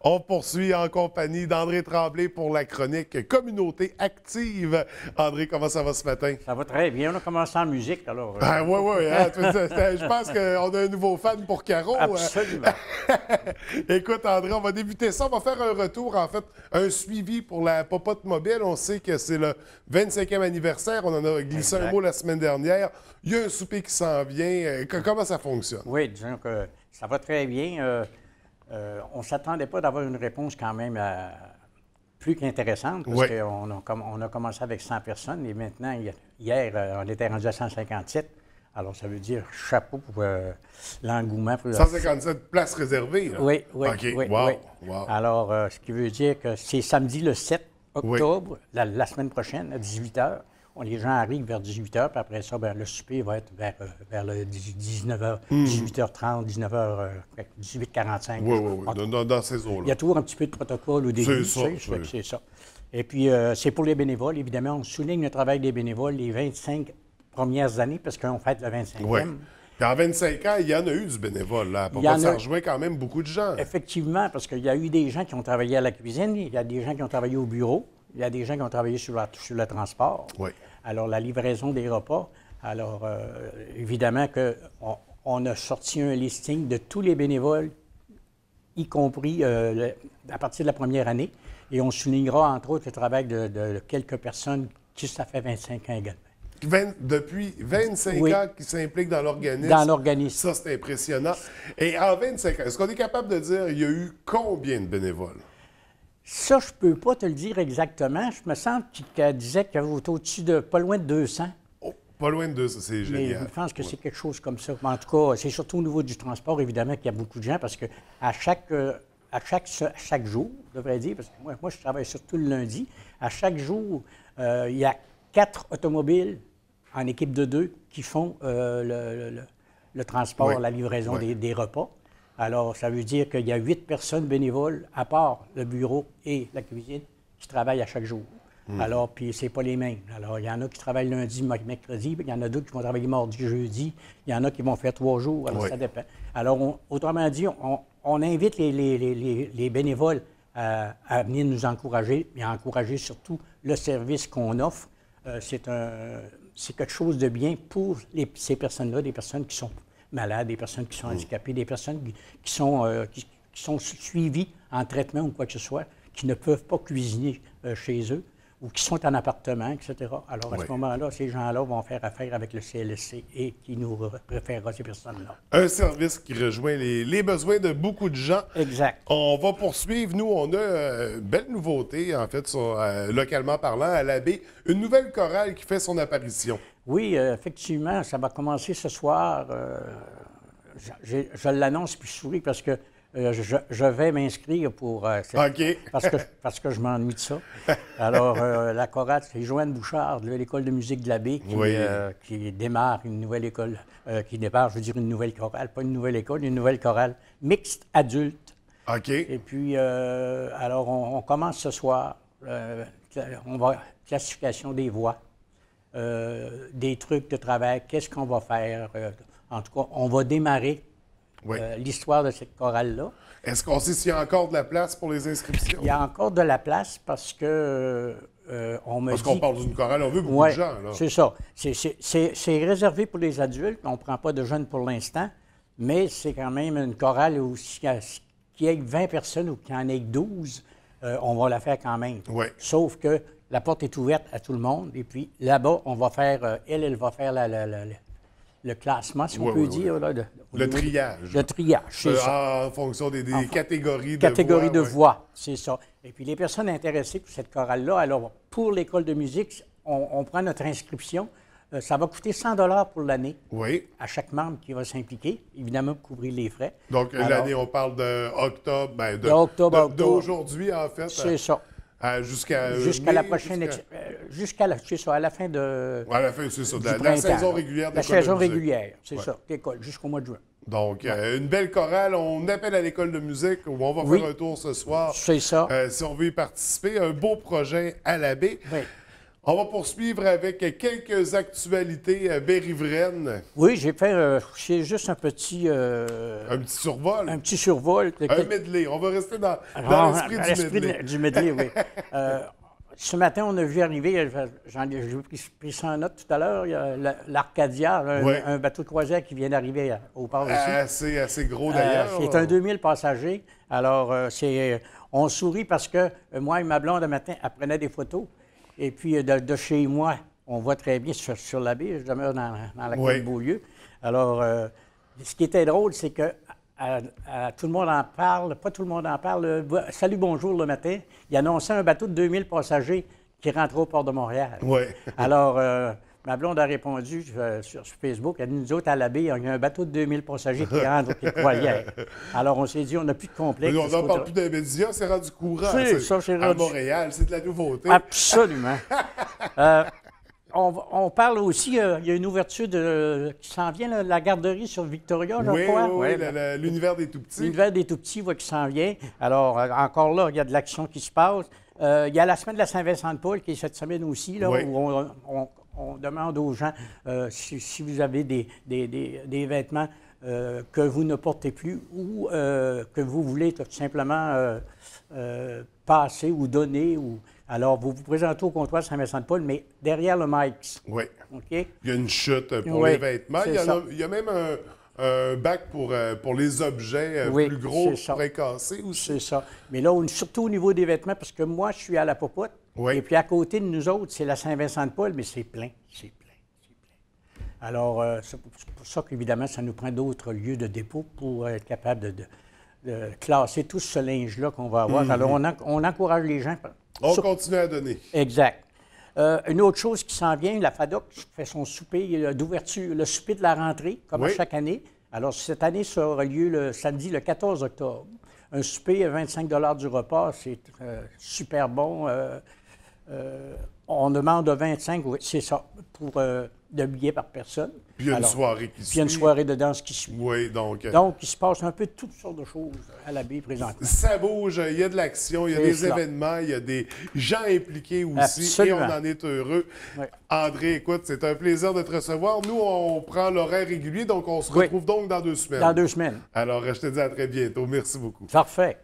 On poursuit en compagnie d'André Tremblay pour la chronique Communauté active. André, comment ça va ce matin? Ça va très bien. On a commencé en musique, alors... Oui. Hein, je pense qu'on a un nouveau fan pour Caro. Absolument. Écoute, André, on va débuter ça. On va faire un retour, en fait, un suivi pour la Popote Mobile. On sait que c'est le 25e anniversaire. On en a glissé un mot la semaine dernière. Il y a un souper qui s'en vient. Comment ça fonctionne? Oui, disons que ça va très bien. On ne s'attendait pas d'avoir une réponse quand même plus qu'intéressante, parce qu'on a commencé avec 100 personnes et maintenant, hier, on était rendu à 157. Alors, ça veut dire chapeau pour l'engouement. 157 places réservées, là? Oui. OK. Oui. Wow. Alors, ce qui veut dire que c'est samedi le 7 octobre, la semaine prochaine, à 18 h. Les gens arrivent vers 18 h, puis après ça, le souper va être vers le 19 h, 18h30, 19 h, 18h45. Oui, dans ces eaux-là. Il y a toujours un petit peu de protocole au début. C'est ça. Et puis, c'est pour les bénévoles, évidemment. On souligne le travail des bénévoles les 25 premières années, parce qu'on fête le 25e. Oui. Puis en 25 ans, il y en a eu du bénévole, là. Ça rejoint quand même beaucoup de gens. Effectivement, parce qu'il y a eu des gens qui ont travaillé à la cuisine, il y a des gens qui ont travaillé au bureau, il y a des gens qui ont travaillé sur le transport. Oui. Alors, la livraison des repas. Alors, évidemment qu'on a sorti un listing de tous les bénévoles, y compris à partir de la première année. Et on soulignera, entre autres, le travail de quelques personnes qui, ça fait 25 ans également. Depuis 25 ans qu'ils s'impliquent dans l'organisme. Dans l'organisme. Ça, c'est impressionnant. Et en 25 ans, est-ce qu'on est capable de dire il y a eu combien de bénévoles? Ça, je ne peux pas te le dire exactement. Je me sens qu'elle disait qu'il y avait au-dessus de pas loin de 200. Oh, pas loin de 200, c'est génial. Mais je pense que c'est quelque chose comme ça. Mais en tout cas, c'est surtout au niveau du transport, évidemment, qu'il y a beaucoup de gens, parce qu'à chaque jour, je devrais dire, parce que moi, je travaille surtout le lundi, à chaque jour, il y a 4 automobiles en équipe de 2 qui font le transport, la livraison des repas. Alors, ça veut dire qu'il y a 8 personnes bénévoles, à part le bureau et la cuisine, qui travaillent à chaque jour. Alors, puis c'est pas les mêmes. Alors, il y en a qui travaillent lundi, mercredi, il y en a d'autres qui vont travailler mardi, jeudi, il y en a qui vont faire 3 jours. Alors, ça dépend. Alors, autrement dit, on invite les bénévoles à venir nous encourager, et à encourager surtout le service qu'on offre. C'est quelque chose de bien pour ces personnes-là, des personnes qui sont malades, des personnes qui sont handicapées, des personnes qui sont suivies en traitement ou quoi que ce soit, qui ne peuvent pas cuisiner chez eux ou qui sont en appartement, etc. Alors, à ce moment-là, ces gens-là vont faire affaire avec le CLSC et qui nous référera ces personnes-là. Un service qui rejoint les besoins de beaucoup de gens. Exact. On va poursuivre. Nous, on a une belle nouveauté, en fait, localement parlant, à l'Abbé. Une nouvelle chorale qui fait son apparition. Oui, effectivement, ça va commencer ce soir. Je l'annonce puis je souris parce que je vais m'inscrire pour... parce que je m'ennuie de ça. Alors, la chorale, c'est Joanne Bouchard de l'École de musique de l'Abbé qui démarre une nouvelle école, je veux dire une nouvelle chorale, pas une nouvelle école, une nouvelle chorale mixte adulte. OK. Et puis, alors, on commence ce soir. On va classification des voix. Des trucs de travail, qu'est-ce qu'on va faire. En tout cas, on va démarrer l'histoire de cette chorale-là. Est-ce qu'on sait s'il y a encore de la place pour les inscriptions? Il y a encore de la place parce que on me dit... Parce qu'on parle d'une chorale, on veut beaucoup de gens. C'est ça. C'est réservé pour les adultes. On ne prend pas de jeunes pour l'instant, mais c'est quand même une chorale où qu'il y ait 20 personnes ou qu'il y en ait 12, on va la faire quand même. Sauf que la porte est ouverte à tout le monde. Et puis là-bas, on va faire, elle va faire le classement, si on peut dire. Là, le triage. Le triage, c'est ça. En fonction des catégories de voix. Catégories de voix, c'est ça. Et puis les personnes intéressées pour cette chorale-là, alors pour l'école de musique, on prend notre inscription. Ça va coûter 100 $ pour l'année à chaque membre qui va s'impliquer, évidemment pour couvrir les frais. Donc l'année, on parle d'octobre, d'aujourd'hui en fait. C'est ça. Jusqu'à la prochaine... c'est ça, à la fin de... À la fin, c'est ça, de la saison régulière de l'école. La saison régulière, c'est ça, l'école, jusqu'au mois de juin. Donc, une belle chorale. On appelle à l'école de musique où on va faire un tour ce soir. C'est ça. Si on veut y participer, un beau projet à l'Abbé. On va poursuivre avec quelques actualités berrivraines. Oui, j'ai fait c'est juste un petit survol. Un petit survol. Un medley. On va rester dans l'esprit du medley. Du medley, oui. Ce matin, on a vu arriver, j'ai pris ça en note tout à l'heure, il y a l'Arcadia, un bateau de croisière qui vient d'arriver au port ici. Assez gros d'ailleurs. C'est un 2000 passagers. Alors, on sourit parce que moi et ma blonde, le matin, elle prenait des photos. Et puis, de chez moi, on voit très bien sur la baie. Je demeure dans la côte Beaulieu. Alors, ce qui était drôle, c'est que tout le monde en parle, pas tout le monde en parle. Salut, bonjour le matin. Il annonçait un bateau de 2000 passagers qui rentrait au port de Montréal. Oui. Alors, ma blonde a répondu sur Facebook, elle dit, nous autres, à la baie, il y a un bateau de 2000 passagers qui rentrent au croisière. Alors, on s'est dit, on n'a plus de complexe. Mais on n'en parle plus d'un média, c'est rendu courant. C'est à Montréal, c'est de la nouveauté. Absolument. On parle aussi, il y a une ouverture qui s'en vient, là, la garderie sur Victoria, je crois. Oui, l'univers des tout-petits. L'univers des tout-petits, qui s'en vient. Alors, encore là, il y a de l'action qui se passe. Il y a la semaine de la Saint-Vincent-de-Paul qui est cette semaine aussi, là, où on demande aux gens si vous avez des vêtements que vous ne portez plus ou que vous voulez tout simplement passer ou donner. Alors, vous vous présentez au comptoir Saint-Vincent-de-Paul, mais derrière le Mike's. Oui. OK? Il y a une chute pour les vêtements. Il y a même un bac pour les objets plus gros pour casser aussi. C'est ça. Mais là, surtout au niveau des vêtements, parce que moi, je suis à la popote. Et puis, à côté de nous autres, c'est la Saint-Vincent-de-Paul, mais c'est plein. C'est plein. Alors, c'est pour ça qu'évidemment, ça nous prend d'autres lieux de dépôt pour être capable de classer tout ce linge-là qu'on va avoir. Alors, on encourage les gens. On continue à donner. Exact. Une autre chose qui s'en vient, la FADOC fait son souper d'ouverture, le souper de la rentrée, comme chaque année. Alors, cette année, ça aura lieu le samedi, le 14 octobre. Un souper à 25 $ du repas, c'est super bon. On demande 25, c'est ça, pour de billets par personne. Puis il y a une soirée qui suit. Puis il y a une soirée de danse qui suit. Oui, donc... Donc, il se passe un peu toutes sortes de choses à la baie présentement. Ça bouge, il y a de l'action, il y a des événements, il y a des gens impliqués aussi. Absolument. Et on en est heureux. Oui. André, écoute, c'est un plaisir de te recevoir. Nous, on prend l'horaire régulier, donc on se retrouve donc dans 2 semaines. Dans 2 semaines. Alors, je te dis à très bientôt. Merci beaucoup. Parfait.